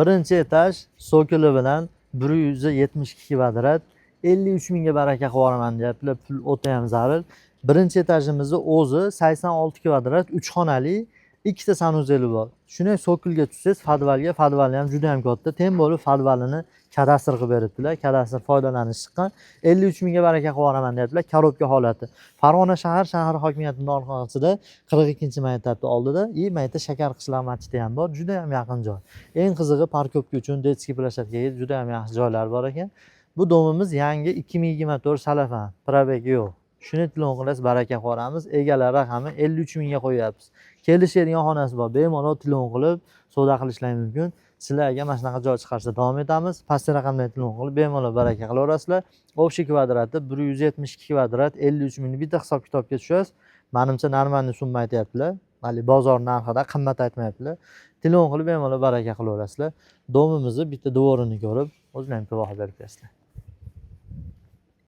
Birinchi etaj sokili bilan 172 kvadrat 53 mingga baraka qilib yuboraman deyaptilar. Pul o'ta ham zarur. Birinchi etajimizni o'zi 86 kvadrat 3 xonali, ikkita sanuzeli bor. Shuni sokilga tushsangiz podvalga ham juda ham katta. Tem bo'lib podvalini kadastr qilib beribdilar. Kadastr foydalanish chiqqan. 53 mingga baraka qilib yuboraman deyaptilar. Korobka holati. Farg'ona shahar hokimiyati norxonasida 42-maktabni oldida mayta shakar qishloq masjidi ham bor. Juda ham yaqin joy. Eng qizig'i parkovka uchun detskiy plashatkaga juda ham yaxshi joylar bor ekan. Bu domimiz yangi 2024 salafan. Probeg yo'q. Shuni tilon qilasiz, baraka qilib yuboramiz. Egalar raqami 53 mingga qo'yapmiz. Kelishadigan xonasi bor. Bemalol tilon qilib savdo qilishlar mumkin. Sizlarga mana shunaqa joy chiqarishda davom etamiz. Pastki raqamlarga tilon qilib bemalol baraka qilaverasizlar. Общий kvadrati 172 kvadrat 53 mingni bitta hisob-kitobga tushasiz. Menimcha normalniy summa aytyaptilar. Hali bozor narxida qimmat aytmayaptilar. Telefon qilib bemalol baraka qilaverasizlar. Domimizni bitta devorini ko'rib, o'zlaringiz guvoh berib berasizlar.